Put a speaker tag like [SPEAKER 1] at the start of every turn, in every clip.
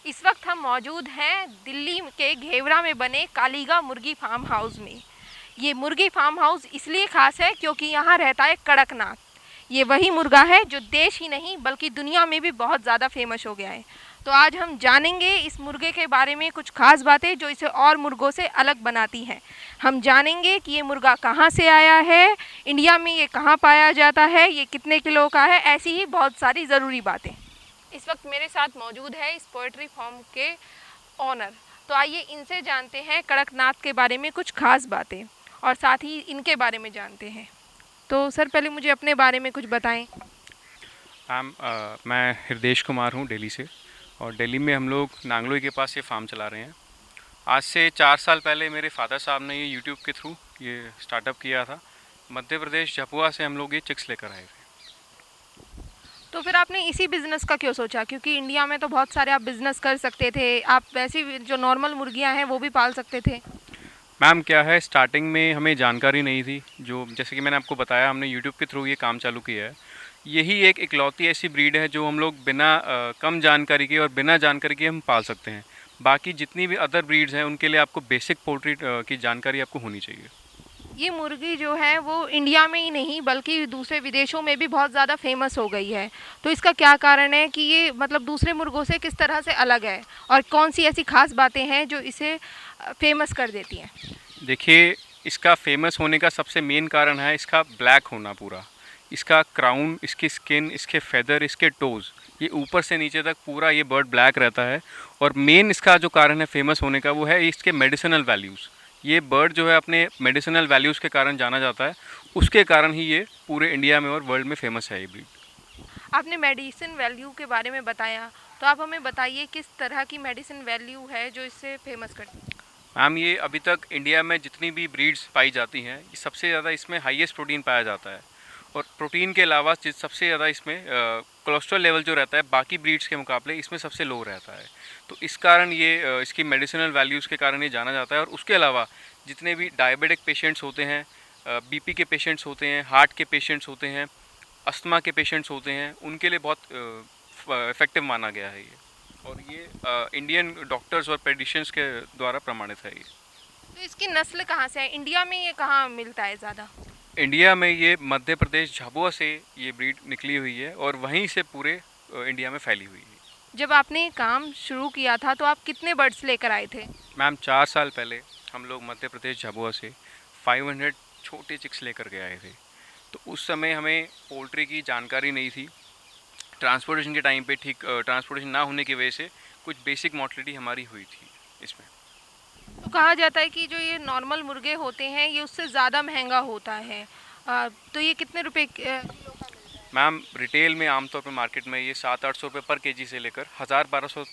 [SPEAKER 1] इस वक्त हम मौजूद हैं दिल्ली के घेवरा में बने कालीगा मुर्गी फार्म हाउस में। ये मुर्गी फार्म हाउस इसलिए ख़ास है क्योंकि यहाँ रहता है कड़कनाथ। ये वही मुर्गा है जो देश ही नहीं बल्कि दुनिया में भी बहुत ज़्यादा फेमस हो गया है। तो आज हम जानेंगे इस मुर्गे के बारे में कुछ खास बातें जो इसे और मुर्गों से अलग बनाती हैं। हम जानेंगे कि ये मुर्गा कहाँ से आया है, इंडिया में ये कहाँ पाया जाता है, ये कितने किलो का है, ऐसी ही बहुत सारी ज़रूरी बातें। इस वक्त मेरे साथ मौजूद है इस पोल्ट्री फार्म के ऑनर। तो आइए इनसे जानते हैं कड़कनाथ के बारे में कुछ खास बातें और साथ ही इनके बारे में जानते हैं। तो सर पहले मुझे अपने बारे में कुछ बताएं।
[SPEAKER 2] मैं हृदेश कुमार हूँ दिल्ली से, और दिल्ली में हम लोग नांगलोई के पास ये फार्म चला रहे हैं। आज से 4 साल पहले मेरे फादर साहब ने ये यूट्यूब के थ्रू ये स्टार्टअप किया था। मध्य प्रदेश झाबुआ से हम लोग ये चिक्स लेकर आए थे।
[SPEAKER 1] तो फिर आपने इसी बिज़नेस का क्यों सोचा, क्योंकि इंडिया में तो बहुत सारे आप बिज़नेस कर सकते थे, आप वैसी जो नॉर्मल मुर्गियां हैं वो भी पाल सकते थे।
[SPEAKER 2] मैम क्या है, स्टार्टिंग में हमें जानकारी नहीं थी। जो जैसे कि मैंने आपको बताया, हमने यूट्यूब के थ्रू ये काम चालू किया है। यही एक इकलौती ऐसी ब्रीड है जो हम लोग बिना कम जानकारी के और बिना जानकारी के हम पाल सकते हैं। बाकी जितनी भी अदर ब्रीड्स हैं उनके लिए आपको बेसिक पोल्ट्री की जानकारी आपको होनी चाहिए।
[SPEAKER 1] ये मुर्गी जो है वो इंडिया में ही नहीं बल्कि दूसरे विदेशों में भी बहुत ज़्यादा फेमस हो गई है। तो इसका क्या कारण है कि ये मतलब दूसरे मुर्गों से किस तरह से अलग है और कौन सी ऐसी खास बातें हैं जो इसे फेमस कर देती हैं?
[SPEAKER 2] देखिए, इसका फेमस होने का सबसे मेन कारण है इसका ब्लैक होना पूरा। इसका क्राउन, इसकी स्किन, इसके फेदर, इसके टोज़, ये ऊपर से नीचे तक पूरा ये बर्ड ब्लैक रहता है। और मेन इसका जो कारण है फेमस होने का वो है इसके मेडिसिनल वैल्यूज़। ये बर्ड जो है अपने मेडिसिनल वैल्यूज़ के कारण जाना जाता है। उसके कारण ही ये पूरे इंडिया में और वर्ल्ड में फेमस है ये ब्रीड।
[SPEAKER 1] आपने मेडिसिन वैल्यू के बारे में बताया, तो आप हमें बताइए किस तरह की मेडिसिन वैल्यू है जो इससे फेमस करती है?
[SPEAKER 2] मैम ये अभी तक इंडिया में जितनी भी ब्रीड्स पाई जाती हैं, ये सबसे ज़्यादा इसमें हाईएस्ट प्रोटीन पाया जाता है। और प्रोटीन के अलावा सबसे ज़्यादा इसमें कोलेस्ट्रॉल लेवल जो रहता है बाकी ब्रीड्स के मुकाबले इसमें सबसे लो रहता है। तो इस कारण ये इसकी मेडिसिनल वैल्यूज़ के कारण ये जाना जाता है। और उसके अलावा जितने भी डायबिटिक पेशेंट्स होते हैं, बीपी के पेशेंट्स होते हैं, हार्ट के पेशेंट्स होते हैं, अस्थमा के पेशेंट्स होते हैं, उनके लिए बहुत इफ़ेक्टिव माना गया है ये। और ये इंडियन डॉक्टर्स और पेडिशियंस के द्वारा प्रमाणित है ये।
[SPEAKER 1] तो इसकी नस्ल कहाँ से है, इंडिया में ये कहाँ मिलता है ज़्यादा?
[SPEAKER 2] इंडिया में ये मध्य प्रदेश झाबुआ से ये ब्रीड निकली हुई है और वहीं से पूरे इंडिया में फैली हुई है।
[SPEAKER 1] जब आपने ये काम शुरू किया था तो आप कितने बर्ड्स लेकर आए थे?
[SPEAKER 2] मैम 4 साल पहले हम लोग मध्य प्रदेश झाबुआ से 500 छोटे चिक्स लेकर के आए थे। तो उस समय हमें पोल्ट्री की जानकारी नहीं थी। ट्रांसपोर्टेशन के टाइम पे ठीक ट्रांसपोर्टेशन ना होने की वजह से कुछ बेसिक मॉर्टलिटी हमारी हुई थी इसमें।
[SPEAKER 1] तो कहा जाता है कि जो ये नॉर्मल मुर्गे होते हैं ये उससे ज़्यादा महंगा होता है। तो ये कितने रुपए किलो का मिलता है?
[SPEAKER 2] मैम रिटेल में आमतौर पर मार्केट में ये 700-800 रुपये पर केजी से लेकर 1000-1200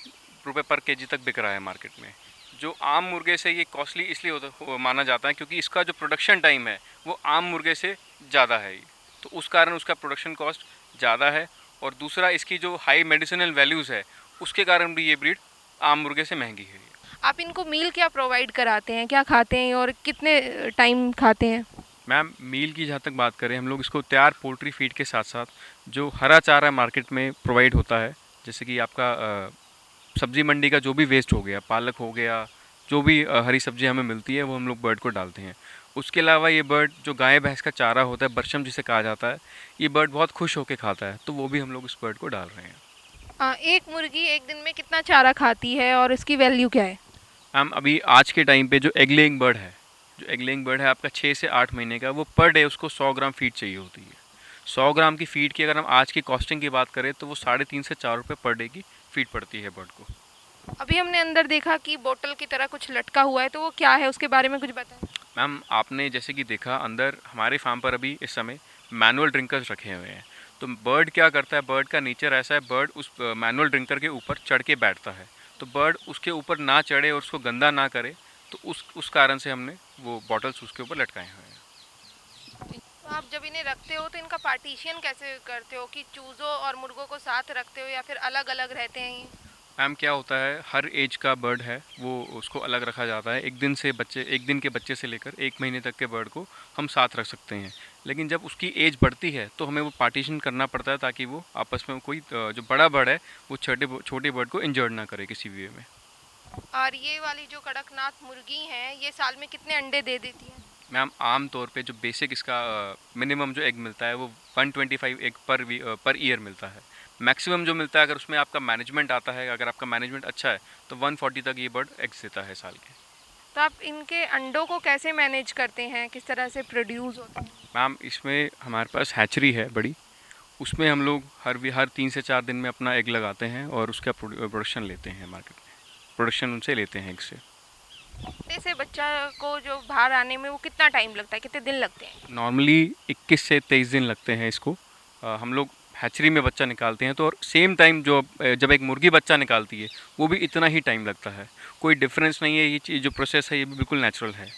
[SPEAKER 2] रुपये पर केजी तक बिक रहा है मार्केट में। जो आम मुर्गे से ये कॉस्टली इसलिए माना जाता है क्योंकि इसका जो प्रोडक्शन टाइम है वो आम मुर्गे से ज़्यादा है। तो उस कारण उसका प्रोडक्शन कॉस्ट ज़्यादा है। और दूसरा इसकी जो हाई मेडिसिनल वैल्यूज़ है उसके कारण भी ये ब्रीड आम मुर्गे से महंगी है।
[SPEAKER 1] आप इनको मील क्या प्रोवाइड कराते हैं, क्या खाते हैं और कितने टाइम खाते हैं?
[SPEAKER 2] मैम मील की जहाँ तक बात करें, हम लोग इसको तैयार पोल्ट्री फीड के साथ साथ जो हरा चारा मार्केट में प्रोवाइड होता है, जैसे कि आपका सब्ज़ी मंडी का जो भी वेस्ट हो गया, पालक हो गया, जो भी हरी सब्जी हमें मिलती है वो हम लोग बर्ड को डालते हैं। उसके अलावा ये बर्ड जो गाय भैंस का चारा होता है, बरशम जिसे कहा जाता है, ये बर्ड बहुत खुश होकर खाता है, तो वो भी हम लोग इस बर्ड को डाल रहे हैं।
[SPEAKER 1] एक मुर्गी एक दिन में कितना चारा खाती है और इसकी वैल्यू क्या है?
[SPEAKER 2] मैम अभी आज के टाइम पे जो एग लेइंग बर्ड है, जो एग लेइंग बर्ड है आपका 6 से 8 महीने का, वो पर डे उसको 100 ग्राम फीड चाहिए होती है। 100 ग्राम की फीड की अगर हम आज की कॉस्टिंग की बात करें तो वो 3.5 से 4 रुपये पर डे की फीड पड़ती है बर्ड को।
[SPEAKER 1] अभी हमने अंदर देखा कि बोतल की तरह कुछ लटका हुआ है, तो वो क्या है, उसके बारे में कुछ बताएं।
[SPEAKER 2] मैम आपने जैसे कि देखा, अंदर हमारे फार्म पर अभी इस समय मैनुअल ड्रिंकर्स रखे हुए हैं। तो बर्ड क्या करता है, बर्ड का नेचर ऐसा है, बर्ड उस मैनुअल ड्रिंकर के ऊपर चढ़ के बैठता है। तो बर्ड उसके ऊपर ना चढ़े और उसको गंदा ना करे, तो उस कारण से हमने वो बॉटल्स उसके ऊपर लटकाए हुए हैं।
[SPEAKER 1] तो आप जब इन्हें रखते हो तो इनका पार्टीशन कैसे करते हो कि चूज़ों और मुर्गों को साथ रखते हो या फिर अलग अलग रहते हैं ये?
[SPEAKER 2] मैम क्या होता है, हर एज का बर्ड है वो उसको अलग रखा जाता है। एक दिन के बच्चे से लेकर 1 महीने तक के बर्ड को हम साथ रख सकते हैं। लेकिन जब उसकी एज बढ़ती है तो हमें वो पार्टीशन करना पड़ता है, ताकि वो आपस में कोई जो बड़ा बर्ड है वो छोटे बर्ड को इंजर्ड ना करे किसी भी वे में।
[SPEAKER 1] और ये वाली जो कड़कनाथ मुर्गी है, ये साल में कितने अंडे दे देती है?
[SPEAKER 2] मैम आम तौर पे जो बेसिक इसका मिनिमम जो एग मिलता है वो 125 एग पर ईयर मिलता है। मैक्सिमम जो मिलता है, अगर उसमें आपका मैनेजमेंट आता है, अगर आपका मैनेजमेंट अच्छा है, तो 140 तक ये बर्ड एग्स देता है साल के।
[SPEAKER 1] तो आप इनके अंडों को कैसे मैनेज करते हैं, किस तरह से प्रोड्यूस होते हैं?
[SPEAKER 2] मैम इसमें हमारे पास हैचरी है बड़ी, उसमें हम लोग हर 3 से 4 दिन में अपना एग लगाते हैं और उसका प्रोडक्शन लेते हैं मार्केट में। प्रोडक्शन उनसे लेते हैं एग से।
[SPEAKER 1] अंडे से बच्चा को जो बाहर आने में वो कितना टाइम लगता है, कितने दिन लगते हैं?
[SPEAKER 2] नॉर्मली 21 से 23 दिन लगते हैं इसको। हम लोग हैचरी में बच्चा निकालते हैं तो, और सेम टाइम जब एक मुर्गी बच्चा निकालती है वो भी इतना ही टाइम लगता है। कोई डिफरेंस नहीं है, ये चीज़ जो प्रोसेस है ये भी बिल्कुल नेचुरल है।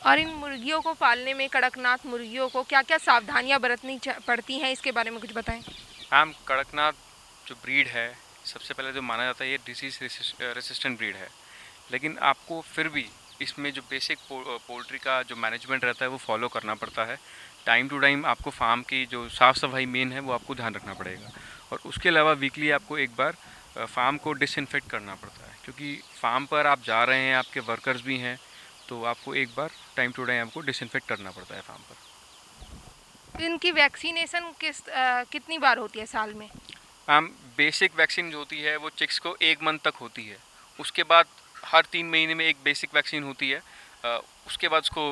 [SPEAKER 1] और इन मुर्गियों को पालने में, कड़कनाथ मुर्गियों को क्या क्या सावधानियां बरतनी पड़ती हैं, इसके बारे में कुछ बताएं।
[SPEAKER 2] मैम कड़कनाथ जो ब्रीड है, सबसे पहले जो माना जाता है ये डिसीज रेसिस्टेंट ब्रीड है। लेकिन आपको फिर भी इसमें जो बेसिक पोल्ट्री का जो मैनेजमेंट रहता है वो फॉलो करना पड़ता है। टाइम टू टाइम आपको फार्म की जो साफ़ सफाई मेन है वो आपको ध्यान रखना पड़ेगा। और उसके अलावा वीकली आपको एक बार फार्म को डिसइंफेक्ट करना पड़ता है, क्योंकि फार्म पर आप जा रहे हैं, आपके वर्कर्स भी हैं, तो आपको एक बार टाइम टू टाइम आपको डिसइंफेक्ट करना पड़ता है फार्म पर।
[SPEAKER 1] तो इनकी वैक्सीनेशन कितनी बार होती है साल में?
[SPEAKER 2] मैम बेसिक वैक्सीन जो होती है वो चिक्स को 1 मंथ तक होती है। उसके बाद हर 3 महीने में एक बेसिक वैक्सीन होती है। उसके बाद उसको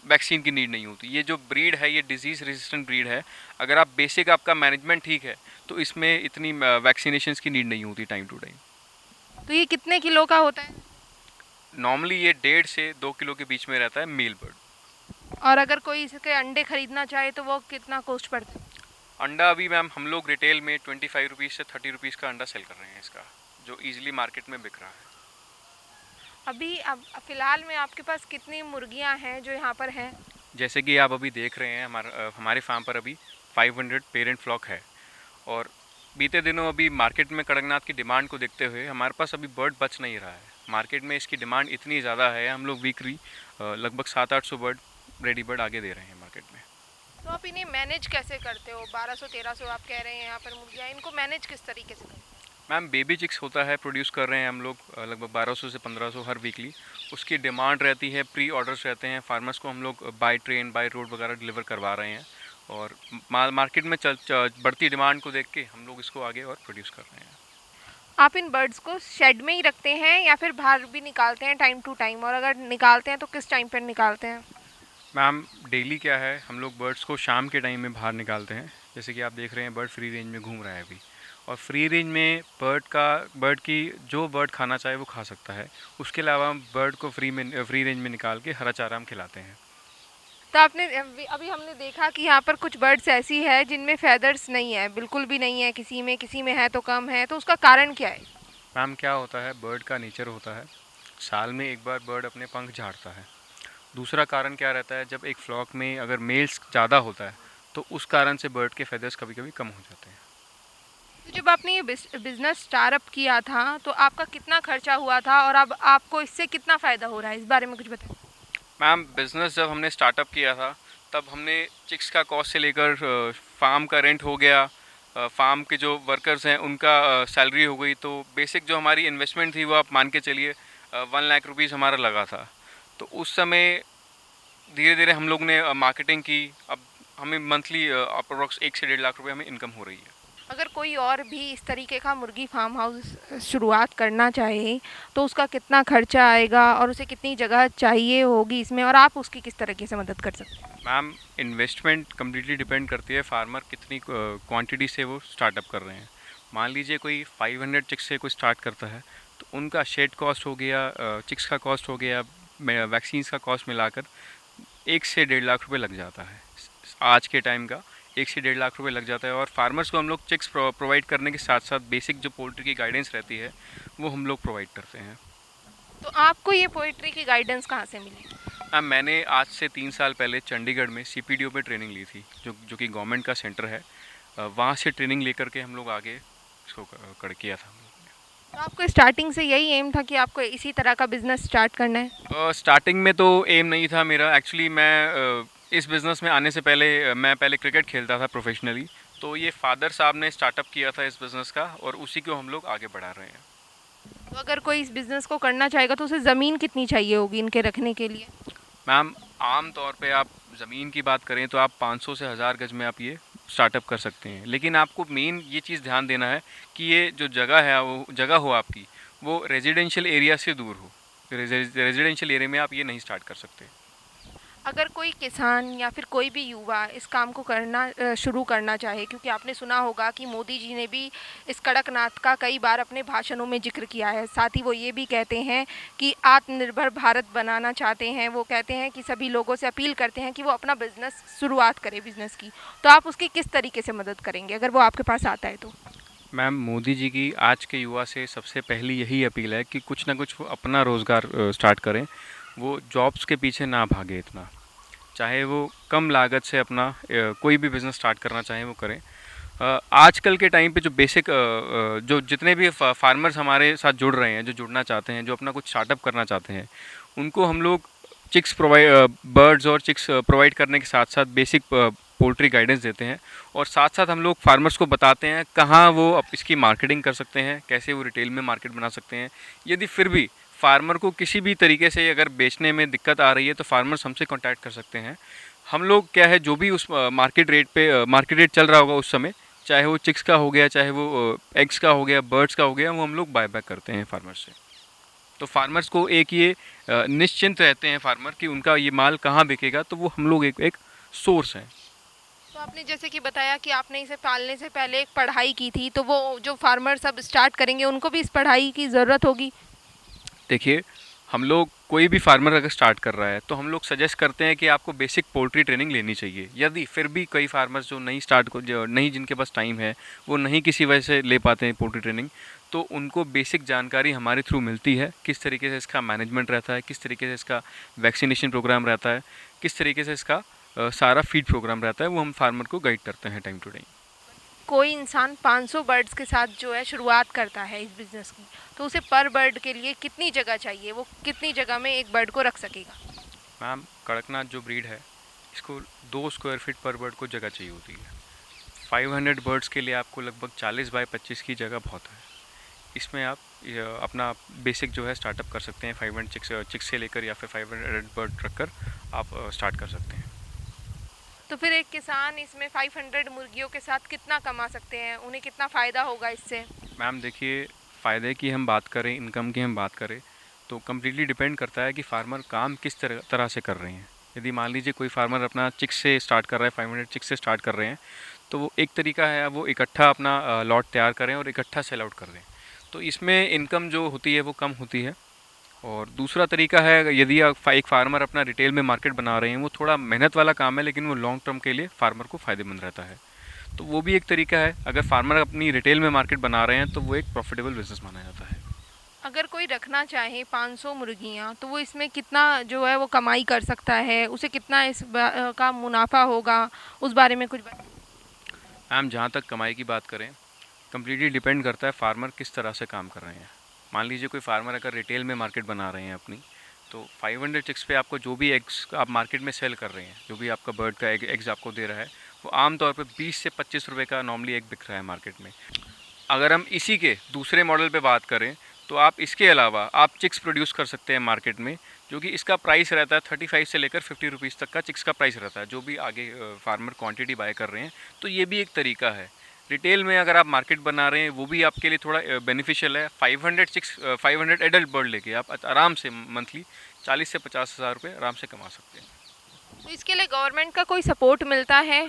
[SPEAKER 2] वैक्सीन की नीड नहीं होती। ये जो ब्रीड है ये डिजीज़ रेजिस्टेंट ब्रीड है। अगर आप बेसिक आपका मैनेजमेंट ठीक है तो इसमें इतनी वैक्सीनेशंस की नीड नहीं होती टाइम टू टाइम।
[SPEAKER 1] तो ये कितने किलो का होता है?
[SPEAKER 2] नॉर्मली ये 1.5 से 2 किलो के बीच में रहता है मेल बर्ड।
[SPEAKER 1] और अगर कोई इसके अंडे खरीदना चाहे तो वो कितना कॉस्ट पड़ता है?
[SPEAKER 2] अंडा अभी मैम हम लोग रिटेल में 25 रुपीज़ से 30 रुपीज़ का अंडा सेल कर रहे हैं इसका, जो ईजिली मार्केट में बिक रहा है।
[SPEAKER 1] अभी अब फ़िलहाल में आपके पास कितनी मुर्गियां हैं जो यहाँ पर हैं?
[SPEAKER 2] जैसे कि आप अभी देख रहे हैं हमारे फार्म पर अभी 500 पेरेंट फ्लॉक है। और बीते दिनों अभी मार्केट में कड़कनाथ की डिमांड को देखते हुए हमारे पास अभी बर्ड बच नहीं रहा है। मार्केट में इसकी डिमांड इतनी ज़्यादा है, हम लोग वीकली लगभग 700-800 बर्ड रेडी बर्ड आगे दे रहे हैं मार्केट में।
[SPEAKER 1] तो आप इन्हें मैनेज कैसे करते हो? 1200-1300 आप कह रहे हैं यहाँ पर मुर्गियाँ, इनको मैनेज किस तरीके से करते हो?
[SPEAKER 2] मैम बेबी चिक्स होता है, प्रोड्यूस कर रहे हैं हम लोग लगभग 1200 से 1500 हर वीकली। उसकी डिमांड रहती है, प्री ऑर्डर्स रहते हैं, फार्मर्स को हम लोग बाय ट्रेन बाय रोड वगैरह डिलीवर करवा रहे हैं। और मार्केट में बढ़ती डिमांड को देख के हम लोग इसको आगे और प्रोड्यूस कर रहे हैं।
[SPEAKER 1] आप इन बर्ड्स को शेड में ही रखते हैं या फिर बाहर भी निकालते हैं टाइम टू टाइम, और अगर निकालते हैं तो किस टाइम पर निकालते हैं?
[SPEAKER 2] मैम डेली क्या है, हम लोग बर्ड्स को शाम के टाइम में बाहर निकालते हैं। जैसे कि आप देख रहे हैं बर्ड फ्री रेंज में घूम रहा है अभी। और फ्री रेंज में बर्ड की जो बर्ड खाना चाहे वो खा सकता है। उसके अलावा हम बर्ड को फ्री रेंज में निकाल के हरा चारा हम खिलाते हैं।
[SPEAKER 1] तो आपने अभी हमने देखा कि यहाँ पर कुछ बर्ड्स ऐसी है जिनमें फेदर्स नहीं है, बिल्कुल भी नहीं है, किसी में है तो कम है, तो उसका कारण क्या है?
[SPEAKER 2] मैम क्या होता है, बर्ड का नेचर होता है, साल में एक बार बर्ड अपने पंख झाड़ता है। दूसरा कारण क्या रहता है, जब एक फ्लॉक में अगर मेल्स ज़्यादा होता है तो उस कारण से बर्ड के फेदर्स कभी कभी कम हो जाते हैं।
[SPEAKER 1] तो जब आपने ये बिजनेस स्टार्टअप किया था तो आपका कितना खर्चा हुआ था, और अब आपको इससे कितना फ़ायदा हो रहा है, इस बारे में कुछ बताएं।
[SPEAKER 2] मैम बिज़नेस जब हमने स्टार्टअप किया था तब हमने चिक्स का कॉस्ट से लेकर फार्म का रेंट हो गया, फार्म के जो वर्कर्स हैं उनका सैलरी हो गई, तो बेसिक जो हमारी इन्वेस्टमेंट थी वो आप मान के चलिए 1 लाख रुपीज़ हमारा लगा था। तो उस समय धीरे धीरे हम लोग ने मार्केटिंग की, अब हमें मंथली अप्रोक्स 1 से 1.5 लाख रुपए हमें इनकम हो रही है।
[SPEAKER 1] अगर कोई और भी इस तरीके का मुर्गी फार्म हाउस शुरुआत करना चाहे तो उसका कितना खर्चा आएगा और उसे कितनी जगह चाहिए होगी इसमें, और आप उसकी किस तरीके से मदद कर सकते हैं?
[SPEAKER 2] मैम इन्वेस्टमेंट कम्प्लीटली डिपेंड करती है फार्मर कितनी क्वांटिटी से वो स्टार्टअप कर रहे हैं। मान लीजिए कोई 500 चिक्स से कोई स्टार्ट करता है तो उनका शेड कॉस्ट हो गया, चिक्स का कॉस्ट हो गया, वैक्सीन्स का कॉस्ट मिलाकर 1 से 1.5 लाख रुपए लग जाता है। आज के टाइम का 1 से 1.5 लाख रुपए लग जाता है। और फार्मर्स को हम लोग चिक्स प्रोवाइड करने के साथ साथ बेसिक जो पोल्ट्री की गाइडेंस रहती है वो हम लोग प्रोवाइड करते हैं।
[SPEAKER 1] तो आपको ये पोइट्री की गाइडेंस कहाँ से मिली?
[SPEAKER 2] मैम मैंने आज से 3 साल पहले चंडीगढ़ में CPDO पे ट्रेनिंग ली थी, जो कि गवर्नमेंट का सेंटर है। वहाँ से ट्रेनिंग लेकर के हम लोग आगे इसको कर किया था हम लोग ने।
[SPEAKER 1] तो आपको स्टार्टिंग से यही एम था कि आपको इसी तरह का बिजनेस स्टार्ट करना है?
[SPEAKER 2] स्टार्टिंग में तो एम नहीं था मेरा एक्चुअली। मैं इस बिज़नेस में आने से पहले मैं पहले क्रिकेट खेलता था प्रोफेशनली। तो ये फादर साहब ने स्टार्टअप किया था इस बिज़नेस का और उसी को हम लोग आगे बढ़ा रहे हैं।
[SPEAKER 1] तो अगर कोई इस बिजनेस को करना चाहेगा तो उसे ज़मीन कितनी चाहिए होगी इनके रखने के लिए?
[SPEAKER 2] मैम, आम तौर पे आप ज़मीन की बात करें तो आप 500 से 1000 गज में आप ये स्टार्टअप कर सकते हैं। लेकिन आपको मेन ये चीज़ ध्यान देना है कि ये जो जगह है वो जगह हो आपकी वो रेजिडेंशियल एरिया से दूर हो। रेजिडेंशियल एरिया में आप ये नहीं स्टार्ट कर सकते।
[SPEAKER 1] अगर कोई किसान या फिर कोई भी युवा इस काम को करना शुरू करना चाहे, क्योंकि आपने सुना होगा कि मोदी जी ने भी इस कड़कनाथ का कई बार अपने भाषणों में जिक्र किया है। साथ ही वो ये भी कहते हैं कि आत्मनिर्भर भारत बनाना चाहते हैं। वो कहते हैं कि सभी लोगों से अपील करते हैं कि वो अपना बिजनेस शुरुआत करें बिजनेस की। तो आप उसकी किस तरीके से मदद करेंगे अगर वो आपके पास आता है तो?
[SPEAKER 2] मैम, मोदी जी की आज के युवा से सबसे पहली यही अपील है कि कुछ ना कुछ वो अपना रोज़गार स्टार्ट करें। वो जॉब्स के पीछे ना भागे इतना। चाहे वो कम लागत से अपना कोई भी बिज़नेस स्टार्ट करना चाहें वो करें। आजकल के टाइम पे जो बेसिक जो जितने भी फार्मर्स हमारे साथ जुड़ रहे हैं, जो जुड़ना चाहते हैं, जो अपना कुछ स्टार्टअप करना चाहते हैं, उनको हम लोग चिक्स प्रोवाइड बर्ड्स और चिक्स प्रोवाइड करने के साथ साथ बेसिक पोल्ट्री गाइडेंस देते हैं। और साथ साथ हम लोग फार्मर्स को बताते हैं कहाँ वो इसकी मार्केटिंग कर सकते हैं, कैसे वो रिटेल में मार्केट बना सकते हैं। यदि फिर भी फार्मर को किसी भी तरीके से अगर बेचने में दिक्कत आ रही है तो फार्मर्स हमसे कांटेक्ट कर सकते हैं। हम लोग क्या है, जो भी उस मार्केट रेट चल रहा होगा उस समय, चाहे वो चिक्स का हो गया, चाहे वो एग्स का हो गया, बर्ड्स का हो गया, वो हम लोग बाय बैक करते हैं फार्मर्स से। तो फार्मर्स को एक ये निश्चिंत रहते हैं फार्मर कि उनका ये माल कहाँ बिकेगा, तो वो हम लोग एक सोर्स हैं।
[SPEAKER 1] तो आपने जैसे कि बताया कि आपने इसे पालने से पहले एक पढ़ाई की थी, तो वो जो फार्मर सब स्टार्ट करेंगे उनको भी इस पढ़ाई की ज़रूरत होगी?
[SPEAKER 2] देखिए, हम लोग कोई भी फार्मर अगर स्टार्ट कर रहा है तो हम लोग सजेस्ट करते हैं कि आपको बेसिक पोल्ट्री ट्रेनिंग लेनी चाहिए। यदि फिर भी कई फार्मर्स जो नहीं स्टार्ट को जो नहीं जिनके पास टाइम है, वो नहीं किसी वजह से ले पाते हैं पोल्ट्री ट्रेनिंग, तो उनको बेसिक जानकारी हमारे थ्रू मिलती है। किस तरीके से इसका मैनेजमेंट रहता है, किस तरीके से इसका वैक्सीनेशन प्रोग्राम रहता है, किस तरीके से इसका सारा फीड प्रोग्राम रहता है, वो हम फार्मर को गाइड करते हैं टाइम टू टाइम।
[SPEAKER 1] कोई इंसान 500 बर्ड्स के साथ जो है शुरुआत करता है इस बिज़नेस की, तो उसे पर बर्ड के लिए कितनी जगह चाहिए? वो कितनी जगह में एक बर्ड को रख सकेगा?
[SPEAKER 2] मैम, कड़कनाथ जो ब्रीड है, इसको 2 स्क्वायर फीट पर बर्ड को जगह चाहिए होती है। 500 बर्ड्स के लिए आपको लगभग 40 बाय 25 की जगह बहुत है। इसमें आप अपना बेसिक जो है स्टार्टअप कर सकते हैं। 500 चिक्स से लेकर या फिर 500 बर्ड रखकर आप स्टार्ट कर सकते हैं।
[SPEAKER 1] तो फिर एक किसान इसमें 500 मुर्गियों के साथ कितना कमा सकते हैं? उन्हें कितना फ़ायदा होगा इससे?
[SPEAKER 2] मैम देखिए, फ़ायदे की हम बात करें, इनकम की हम बात करें, तो कम्प्लीटली डिपेंड करता है कि फार्मर काम किस तरह से कर रहे हैं। यदि मान लीजिए कोई फार्मर अपना चिक्स से स्टार्ट कर रहा है, 500 चिक्स से स्टार्ट कर रहे हैं, तो वो एक तरीका है वो इकट्ठा अपना लॉट तैयार करें और इकट्ठा सेल आउट कर दें। तो इसमें इनकम जो होती है वो कम होती है। और दूसरा तरीका है, यदि आप एक फार्मर अपना रिटेल में मार्केट बना रहे हैं, वो थोड़ा मेहनत वाला काम है लेकिन वो लॉन्ग टर्म के लिए फार्मर को फ़ायदेमंद रहता है। तो वो भी एक तरीका है। अगर फार्मर अपनी रिटेल में मार्केट बना रहे हैं तो वो एक प्रॉफिटेबल बिजनेस माना जाता है।
[SPEAKER 1] अगर कोई रखना चाहे 500 मुर्गियाँ, तो वो इसमें कितना जो है वो कमाई कर सकता है? उसे कितना का मुनाफा होगा? उस बारे में कुछ बताइए।
[SPEAKER 2] मैम, जहाँ तक कमाई की बात करें, कम्प्लीटली डिपेंड करता है फार्मर किस तरह से काम कर रहे हैं। मान लीजिए कोई फार्मर अगर रिटेल में मार्केट बना रहे हैं अपनी, तो 500 चिक्स पे आपको जो भी एग्स आप मार्केट में सेल कर रहे हैं, जो भी आपका बर्ड का एग्स आपको दे रहा है, वो आमतौर पे 20 से 25 रुपये का नॉर्मली एग बिक रहा है मार्केट में। अगर हम इसी के दूसरे मॉडल पे बात करें, तो आप इसके अलावा आप चिक्स प्रोड्यूस कर सकते हैं मार्केट में, जो कि इसका प्राइस रहता है 35 से लेकर 50 रुपीज़ तक का चिक्स का प्राइस रहता है, जो भी आगे फार्मर क्वांटिटी बाय कर रहे हैं। तो ये भी एक तरीका है। रिटेल में अगर आप मार्केट बना रहे हैं, वो भी आपके लिए थोड़ा बेनिफिशियल है। 500 एडल्ट बर्ड लेके आप आराम से मंथली 40 से 50 हज़ार रुपये आराम से कमा सकते हैं।
[SPEAKER 1] तो इसके लिए गवर्नमेंट का कोई सपोर्ट मिलता है?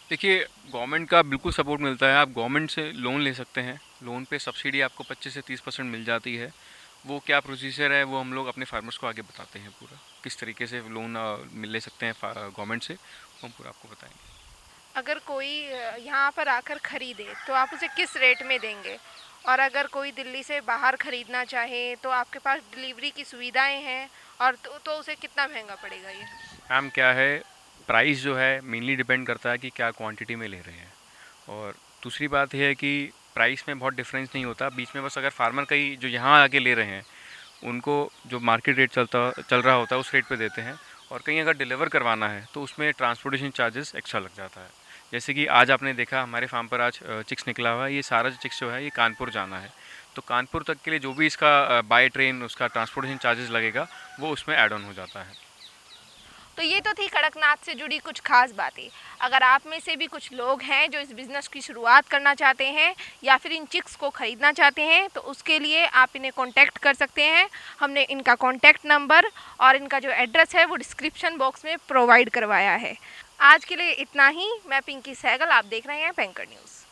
[SPEAKER 2] देखिए, गवर्नमेंट का बिल्कुल सपोर्ट मिलता है। आप गवर्नमेंट से लोन ले सकते हैं। लोन पे सब्सिडी आपको 25 से 30% मिल जाती है। वो क्या प्रोसीजर है वो हम लोग अपने फार्मर्स को आगे बताते हैं पूरा, किस तरीके से लोन ले सकते हैं गवर्नमेंट से, वो हम पूरा आपको बताएंगे।
[SPEAKER 1] अगर कोई यहाँ पर आकर ख़रीदे तो आप उसे किस रेट में देंगे? और अगर कोई दिल्ली से बाहर ख़रीदना चाहे तो आपके पास डिलीवरी की सुविधाएं हैं, और तो उसे कितना महंगा पड़ेगा ये?
[SPEAKER 2] मैम क्या है, प्राइस जो है मेनली डिपेंड करता है कि क्या क्वांटिटी में ले रहे हैं। और दूसरी बात यह है कि प्राइस में बहुत डिफरेंस नहीं होता बीच में, बस अगर फार्मर कहीं जो यहाँ आके ले रहे हैं उनको जो मार्केट रेट चल रहा होता है उस रेट पे देते हैं, और कहीं अगर डिलीवर करवाना है तो उसमें ट्रांसपोर्टेशन चार्जेस एक्स्ट्रा लग जाता है। जैसे कि आज आपने देखा हमारे फार्म पर आज चिक्स निकला हुआ है, ये सारा जो चिक्स जो है ये कानपुर जाना है, तो कानपुर तक के लिए जो भी इसका बाय ट्रेन उसका ट्रांसपोर्टेशन चार्जेस लगेगा वो उसमें ऐड ऑन हो जाता है।
[SPEAKER 1] तो ये तो थी कड़कनाथ से जुड़ी कुछ खास बातें। अगर आप में से भी कुछ लोग हैं जो इस बिज़नेस की शुरुआत करना चाहते हैं या फिर इन चिक्स को ख़रीदना चाहते हैं तो उसके लिए आप इन्हें कांटेक्ट कर सकते हैं। हमने इनका कांटेक्ट नंबर और इनका जो एड्रेस है वो डिस्क्रिप्शन बॉक्स में प्रोवाइड करवाया है। आज के लिए इतना ही। मैं पिंकी सहगल, आप देख रहे हैं पैंकर न्यूज़।